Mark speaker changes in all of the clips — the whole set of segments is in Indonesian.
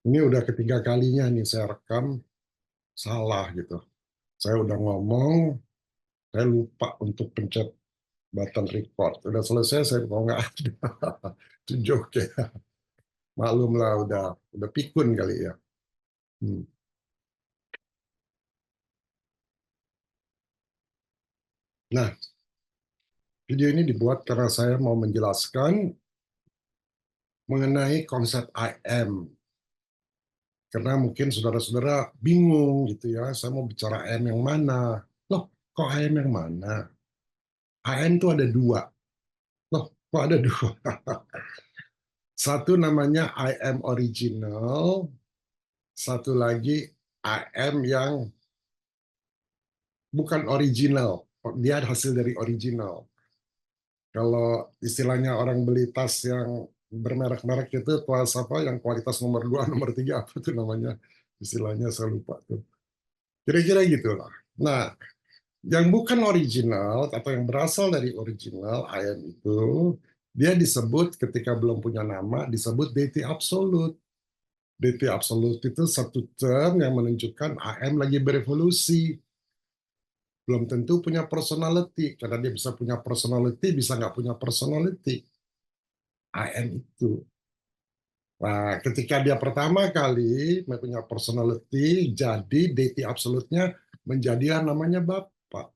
Speaker 1: Ini udah ketiga kalinya nih saya rekam salah gitu. Saya udah ngomong, saya lupa untuk pencet button record. Udah selesai, saya mau nggak ada. Itu joke ya. Maklum lah, udah pikun kali ya. Hmm. Nah, video ini dibuat karena saya mau menjelaskan mengenai konsep IM. Karena mungkin saudara-saudara bingung gitu ya, saya mau bicara IM yang mana. Loh, kok IM yang mana? IM itu ada dua. Loh, kok ada dua? Satu namanya IM original, satu lagi IM yang bukan original. Dia hasil dari original. Kalau istilahnya orang beli tas yang bermerek-merek itu tas apa yang kualitas nomor 2, nomor 3 apa tuh namanya? Istilahnya saya lupa tuh. Kira-kira gitu lah. Nah, yang bukan original atau yang berasal dari original IM itu dia disebut ketika belum punya nama disebut deity absolute. Deity absolute itu satu term yang menunjukkan AM lagi berevolusi. Belum tentu punya personality, karena dia bisa punya personality, bisa nggak punya personality. AM itu. Nah, ketika dia pertama kali punya personality, jadi deity absolute-nya menjadi namanya Bapak.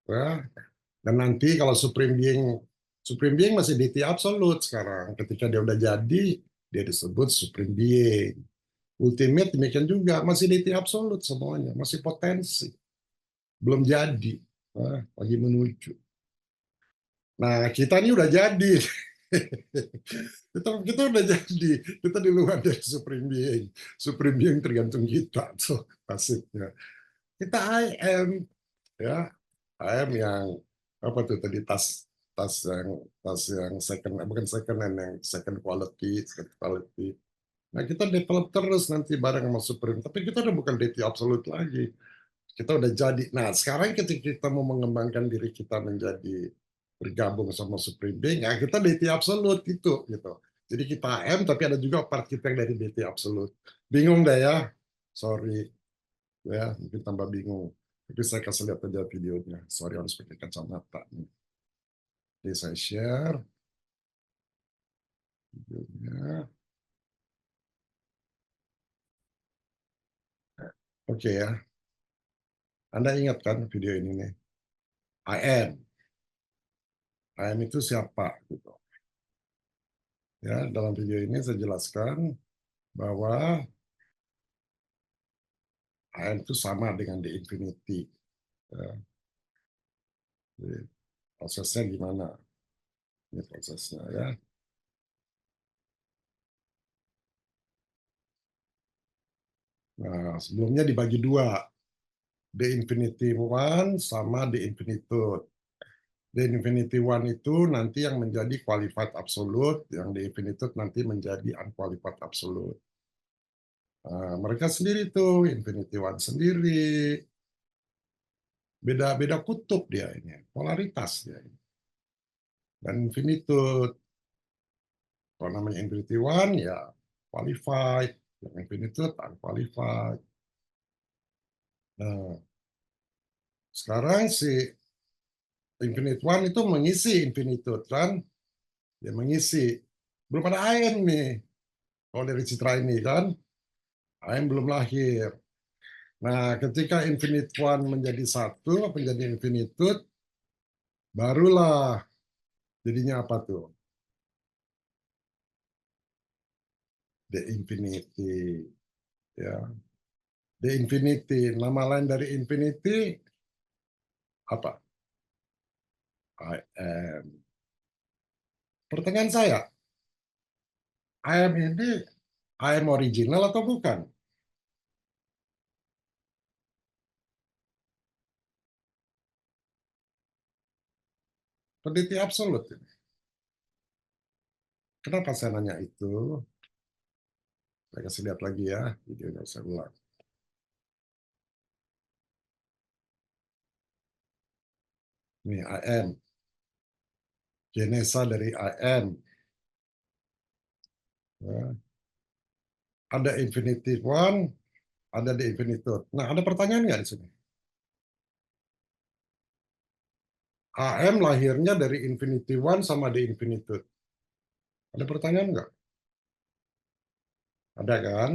Speaker 1: Ya. Dan nanti kalau Supreme Being masih deity absolute sekarang. Ketika dia udah jadi, dia disebut Supreme Being. Ultimate demikian juga, masih deity absolute semuanya, masih potensi. Belum jadi, lagi menuju. Nah, kita ini udah jadi. kita udah jadi. Kita di luar dari Supreme Being. Supreme Being tergantung kita. Tuh, nasibnya. Kita I am. Ya, I am yang apa tuh tadi tas yang second bukan second hand yang second quality. Nah kita develop terus nanti bareng sama Supreme. Tapi kita udah bukan deity absolute lagi. Kita udah jadi. Nah sekarang ketika kita mau mengembangkan diri kita menjadi bergabung sama Supreme Being, ya kita deity absolute gitu. Jadi kita AM tapi ada juga part kita yang dari deity absolute. Bingung deh ya? Sorry ya, mungkin tambah bingung. Tapi saya kasih lihat aja videonya. Sorry harus pakai kacamata nih. Jadi saya share videonya. Oke ya. Anda ingat kan video ini nih? I am. I am itu siapa gitu. Ya, dalam video ini saya jelaskan bahwa I am itu sama dengan the infinity. Ya, jadi prosesnya gimana? Ini prosesnya ya. Nah, sebelumnya dibagi dua. The infinity one sama the infinitude. The infinity one itu nanti yang menjadi qualified absolute, yang the infinitude nanti menjadi unqualified absolute. Nah, mereka sendiri tuh, infinity one sendiri, beda-beda kutub dia ini, polaritas dia ini. Dan infinitude, kalau namanya infinity one ya qualified, yang infinitude unqualified. Nah, sekarang si infinite one itu mengisi infinitude kan, dia mengisi. Belum ada IM nih, kalau dari citra ini kan, IM belum lahir. Nah, ketika infinite one menjadi satu, menjadi infinitude, barulah jadinya apa tuh? The infinity. Ya, the infinity. Nama lain dari infinity apa? I am. Pertanyaan saya, I am ini I am original atau bukan? Peneliti absolut ini. Kenapa saya nanya itu? Saya kasih lihat lagi ya, videonya saya ulang. Ini I am. Genesa dari I am. Ya. ada infinitive one, ada the infinitude. Nah, ada pertanyaan nggak di sini? AM lahirnya dari infinity one sama the infinitude. Ada pertanyaan nggak? Ada kan?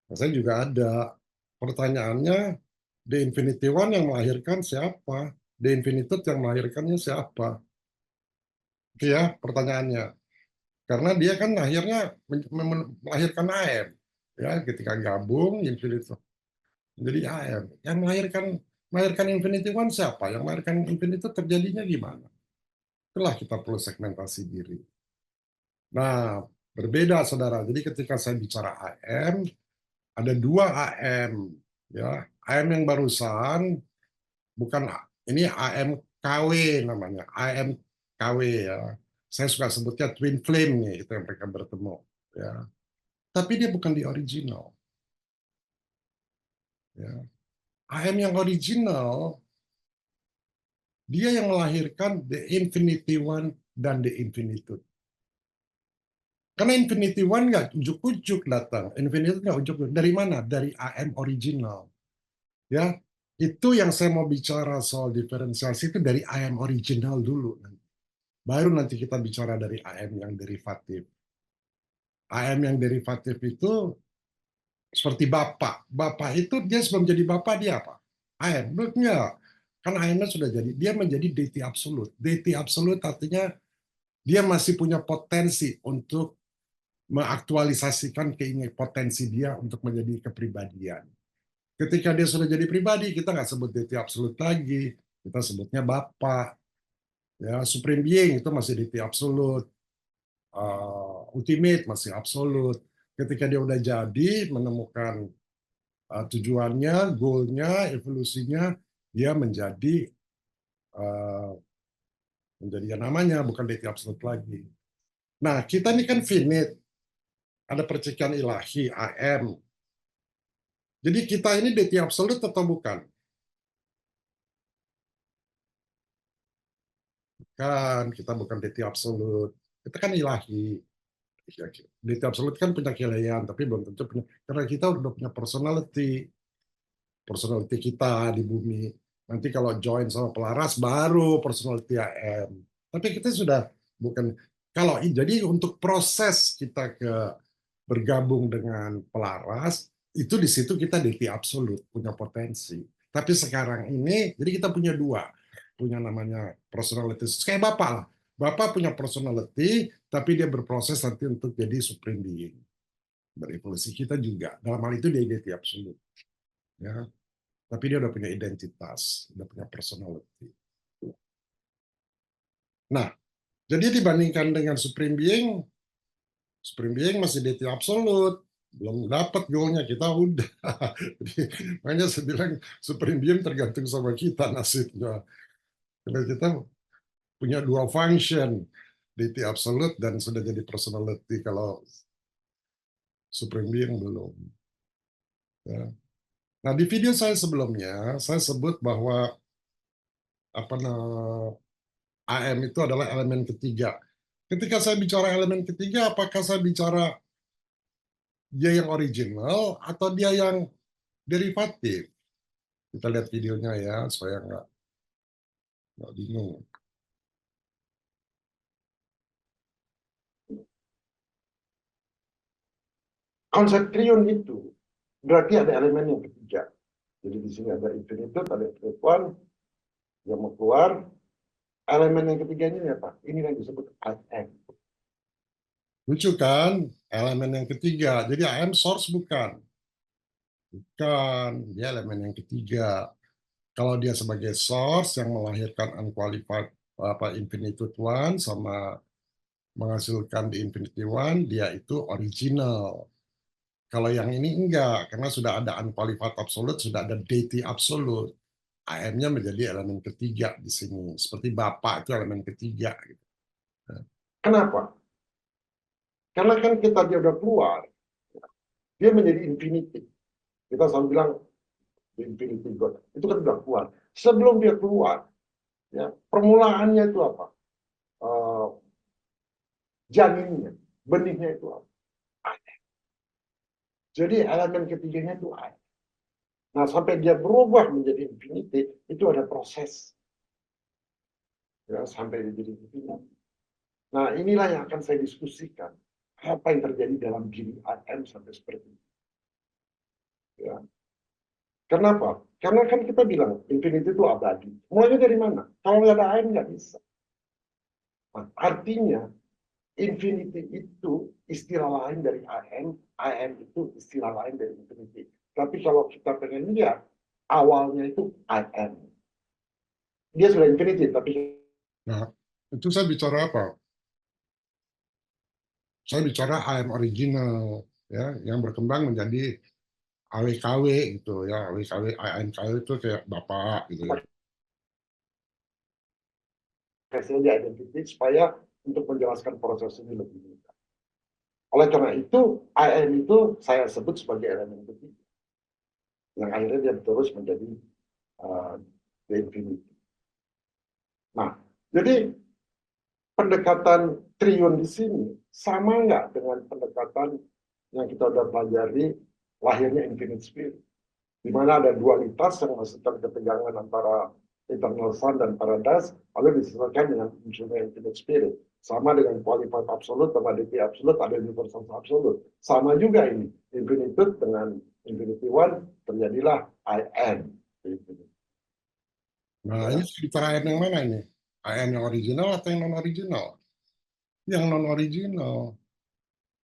Speaker 1: Nah, saya juga ada. Pertanyaannya, the infinity one yang melahirkan siapa? The infinitude yang melahirkannya siapa? Itu ya pertanyaannya. Karena dia kan akhirnya melahirkan AM. Ya, ketika gabung infinitude jadi AM. Yang melahirkan infinity one siapa? Yang melahirkan infinitude terjadinya gimana? Itulah kita perlu segmentasi diri. Nah, berbeda saudara. Jadi ketika saya bicara AM, ada dua AM. Ya, AM yang barusan bukan ini AM KW namanya, AM KW ya. Saya suka sebutnya twin flame nih, itu yang mereka bertemu. Ya, tapi dia bukan di original. Ya. AM yang original dia yang melahirkan the infinity one dan the infinitude. Karena Infinity One nggak ujuk-ujuk datang. Infinity nggak ujuk-ujuk. Dari mana? Dari AM original. Ya, itu yang saya mau bicara soal diferensiasi itu dari AM original dulu. Baru nanti kita bicara dari AM yang derivatif. AM yang derivatif itu seperti Bapak. Bapak itu dia sebelum jadi Bapak dia apa? AM. Enggak. Kan AM-nya sudah jadi. Dia menjadi deity absolute. Deity absolute artinya dia masih punya potensi untuk mengaktualisasikan keinginan potensi dia untuk menjadi kepribadian. Ketika dia sudah jadi pribadi, kita nggak sebut deity absolute lagi, kita sebutnya Bapa. Ya, supreme being itu masih deity absolute, ultimate masih absolute. Ketika dia udah jadi menemukan tujuannya, goalnya, evolusinya, dia uh, menjadi yang namanya bukan deity absolute lagi. Nah, kita ini kan finite, ada percikan ilahi, AM. Jadi kita ini deity absolute atau bukan? Kan kita bukan deity absolute. Kita kan ilahi. Deity absolute kan punya keilaian, tapi belum tentu punya. Karena kita udah punya personality kita di bumi. Nanti kalau join sama pelaras, baru personality AM. Tapi kita sudah bukan. Kalau jadi untuk proses kita ke bergabung dengan pelaras, itu di situ kita deity absolute, punya potensi. Tapi sekarang ini, jadi kita punya dua. Punya namanya personality. Kayak Bapak lah. Bapak punya personality, tapi dia berproses nanti untuk jadi supreme being. Berevolusi kita juga. Dalam hal itu dia identity absolute. Ya. Tapi dia udah punya identitas, udah punya personality. Nah, jadi dibandingkan dengan Supreme Being masih identity absolute. Belum dapat goalnya, kita udah. Jadi, makanya saya bilang Supreme Being tergantung sama kita nasibnya. Karena kita punya dua function, deity absolute dan sudah jadi personality. Kalau Supreme Being belum. Ya. Nah, di video saya sebelumnya, saya sebut bahwa apa AM itu adalah elemen ketiga. Ketika saya bicara elemen ketiga, apakah saya bicara dia yang original atau dia yang derivatif? Kita lihat videonya ya, supaya nggak bingung. Konsep triun itu berarti ada elemen yang ketiga. Jadi di sini ada infinitud, ada infinite one yang mau keluar. Elemen yang ketiganya ini apa? Ini yang disebut AM. Lucu kan? Elemen yang ketiga. Jadi AM source bukan. Bukan. Dia elemen yang ketiga. Kalau dia sebagai source yang melahirkan unqualified infinitude one sama menghasilkan di infinity one, dia itu original. Kalau yang ini enggak, karena sudah ada unqualified absolute, sudah ada deity absolute. AM-nya menjadi elemen ketiga di sini. Seperti Bapak itu elemen ketiga. Gitu. Kenapa? Karena kan kita dia udah keluar, dia menjadi infinity. Kita selalu bilang infinity God. Itu kan udah keluar. Sebelum dia keluar, ya, permulaannya itu apa? Janinnya, benihnya itu apa?
Speaker 2: Jadi elemen ketiganya itu I. Nah, sampai dia berubah menjadi infinity, itu ada proses. Ya, sampai dia jadi infinity. Nah, inilah yang akan saya diskusikan. Apa yang terjadi dalam diri I sampai seperti itu. Ya. Kenapa? Karena kan kita bilang infinity itu abadi. Mulainya dari mana? Kalau nggak ada I nggak bisa. Nah, artinya infinity itu istilah lain dari I am itu istilah lain dari infinity. Tapi kalau kita pengen lihat, awalnya itu I am. Dia sudah infinity, tapi...
Speaker 1: Nah, itu saya bicara apa? Saya bicara I am original, ya, yang berkembang menjadi AWKW gitu ya, AWKW, ANKW itu kayak bapak gitu ya.
Speaker 2: Kasih aja identity supaya untuk menjelaskan proses ini lebih mudah. Oleh karena itu, I am itu saya sebut sebagai elemen ketiga. Yang akhirnya dia terus menjadi the infinity. Nah, jadi pendekatan triun di sini sama nggak dengan pendekatan yang kita udah pelajari lahirnya infinite spirit, di mana ada dualitas yang masih ketegangan antara eternal sun dan paradise, lalu disesuaikan dengan munculnya infinite spirit. Sama dengan qualified absolute sama DT absolute, ada universal absolute. Sama juga ini, infinitude dengan infinity one, terjadilah I am.
Speaker 1: Nah, ini bicara I am yang mana ini? I am yang original atau yang non-original? Yang non-original,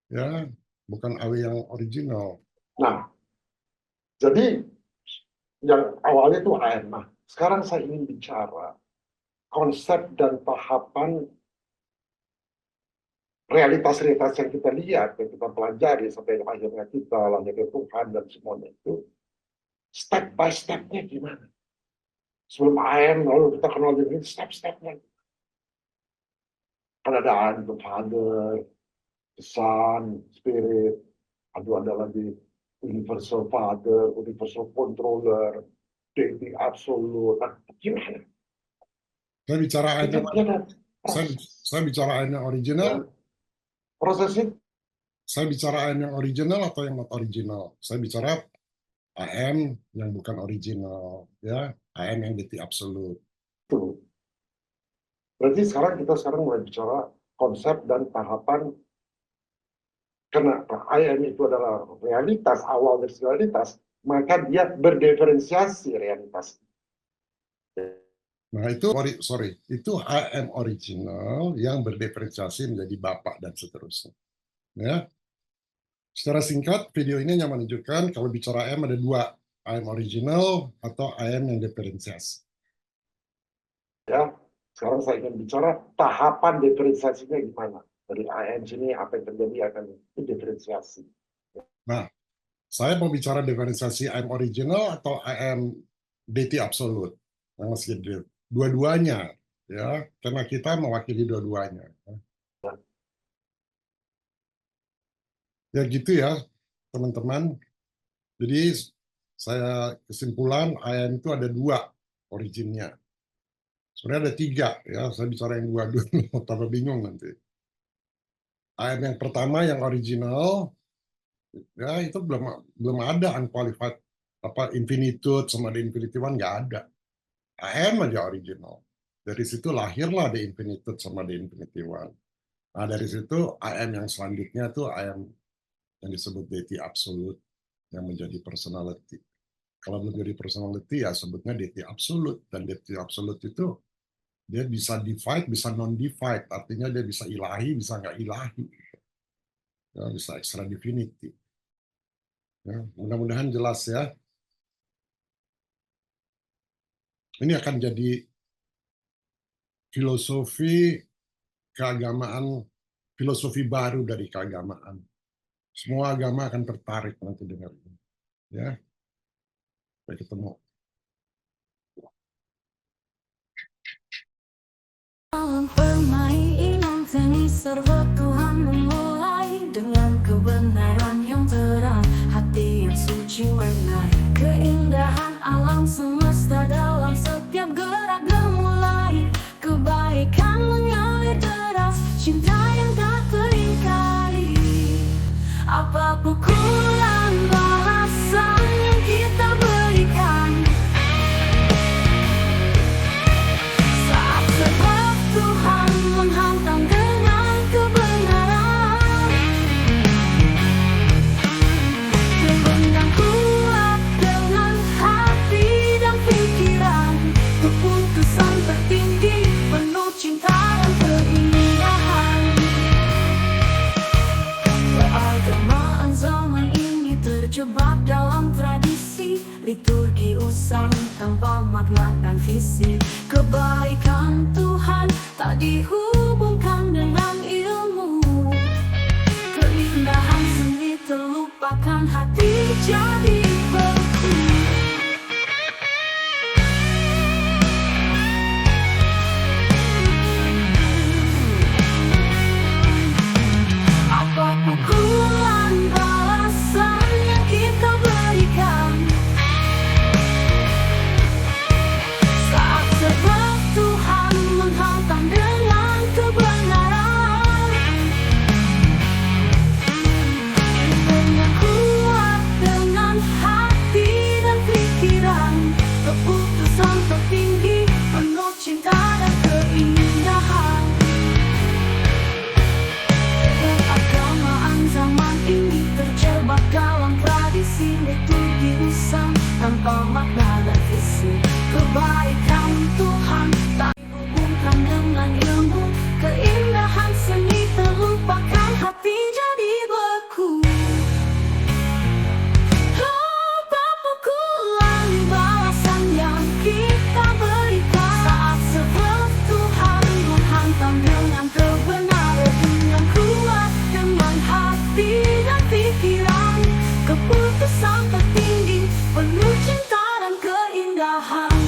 Speaker 1: ya, bukan AW yang original.
Speaker 2: Nah, jadi yang awalnya itu I am. Nah, sekarang saya ingin bicara konsep dan tahapan realitas-realitas yang kita lihat, yang kita pelajari sampai akhirnya kita lahirnya Tuhan dan semuanya itu step by step-nya gimana? Sebelum I am, lalu kita kenal diri, step-stepnya. Kan ada the Father, the Son, Spirit, ada lagi Universal Father, Universal Controller, Deity Absolute. Nah, gimana?
Speaker 1: Saya bicara I am
Speaker 2: Itu
Speaker 1: yang mana?
Speaker 2: proses.
Speaker 1: Saya bicara I am yang original.
Speaker 2: Ya. Prosesnya
Speaker 1: Saya bicara I am yang original atau yang not original? Saya bicara I am yang bukan original, ya, I am yang DT absolute.
Speaker 2: itu. Berarti kita mulai bicara konsep dan tahapan. Karena I am itu adalah realitas, awal dari realitas, maka dia berdiferensiasi realitas.
Speaker 1: Nah, itu itu I am original yang berdiferensiasi menjadi bapak dan seterusnya. Ya. Secara singkat, video ini hanya menunjukkan kalau bicara I am ada dua, I am original atau I am yang diferensiasi.
Speaker 2: Ya, sekarang saya ingin bicara tahapan diferensiasinya gimana. Dari I am sini apa yang terjadi akan itu diferensiasi.
Speaker 1: Nah, saya mau bicara diferensiasi I am original atau I am DT absolute. Yang masih dua-duanya, ya, karena kita mewakili dua-duanya. Ya gitu ya, teman-teman. Jadi saya kesimpulan I am itu ada dua originnya. Sebenarnya ada tiga, ya. Saya bicara yang dua dulu, tambah bingung nanti. I am yang pertama yang original, ya itu belum ada unqualified apa infinitude sama the infinity one nggak ada. I am aja original. Dari situ lahirlah the infinitude sama the infinity one. Nah dari situ I am yang selanjutnya tuh I am yang disebut deity absolute yang menjadi personality. Kalau belum jadi personality ya sebutnya deity absolute, dan deity absolute itu dia bisa divide, bisa non-divide, artinya dia bisa ilahi, bisa nggak ilahi, ya, bisa extra divinity. Ya, mudah-mudahan jelas ya. Ini akan jadi filosofi keagamaan, filosofi baru dari keagamaan. Semua agama akan tertarik nanti dengar ini. Ya, sampai ketemu.
Speaker 3: Permainan tenis serba Tuhan memulai dengan kebenaran yang terang, hati yang suci warnai keindahan alam semesta dalam setiap gerak gemulai, kebaikan mengalir deras, cinta yang tak teringkari. Apa pukulan cinta dan keindahan. Keagamaan zaman ini terjebak dalam tradisi, liturgi usang tanpa makna dan visi. Kebaikan Tuhan tak dihubungkan dengan ilmu, keindahan seni terlupakan, hati jadi beku. Apa pukulan balasan yang kita berikan saat sebab Tuhan menghantam dengan kebenaran? Dengan kuat, dengan hati dan pikiran, keputusan tertinggi, penuh cinta dan keindahan. Keagamaan zaman ini terjebak dalam tradisi, liturgi usang tanpa makna dan visi. Kebaikan Tuhan tak dihubungkan dengan ilmu, keindahan seni terlupakan, hati jadi beku. Apa pukulan balasan yang kita berikan saat sebab Tuhan menghantam dengan kebenaran? Dengan kuat, dengan hati dan pikiran, keputusan tertinggi, penuh cinta dan keindahan.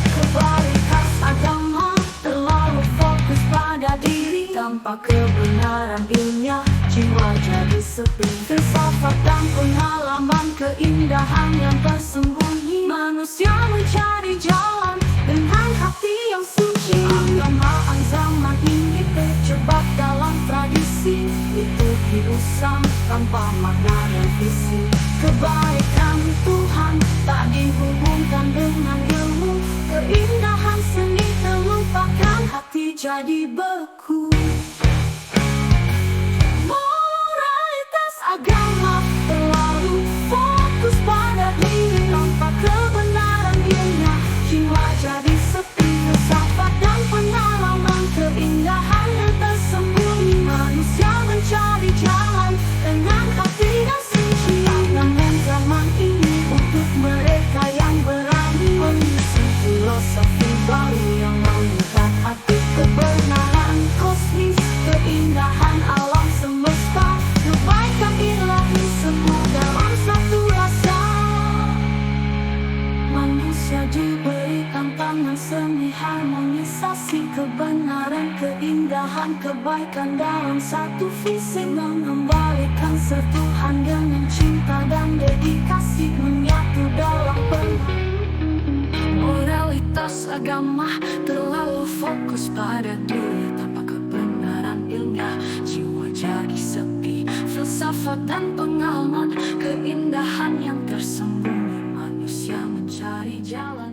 Speaker 3: Kebalikan agama terlalu fokus pada diri, tanpa kebenaran ilmiah jiwa jadi sepi. Filsafat dan pengalaman, keindahan yang tersembunyi, manusia mencari jalan dengan hati yang suci. Keagamaan zaman ini terjebak dalam tradisi, liturgi usang tanpa makna dan visi. Kebaikan Tuhan tak dihubungkan dengan ilmu, keindahan seni terlupakan, hati jadi beku. Moralitas agama terlalu fokus pada diri, tanpa kebenaran ilmiah jiwa jadi sepi. Filsafat dan pengalaman, keindahan yang tersembunyi, manusia mencari jalan dengan hati yang suci. Tantangan zaman ini untuk mereka yang berani mengisi filosofi baru yang mengikat hati. Kebenaran kosmis, keindahan alam semesta, kebaikan ilahi semua dalam satu rasa. Manusia diberi tantangan seni harmonisasi, kebenaran, keindahan, kebaikan dalam satu visi. Mengembalikan sentuhan dengan cinta dan dedikasi, menyatu dalam penuh. Moralitas agama terlalu fokus pada diri, tanpa kebenaran ilmiah jiwa jadi sepi. Filsafat dan pengalaman, keindahan yang tersembunyi, manusia mencari jalan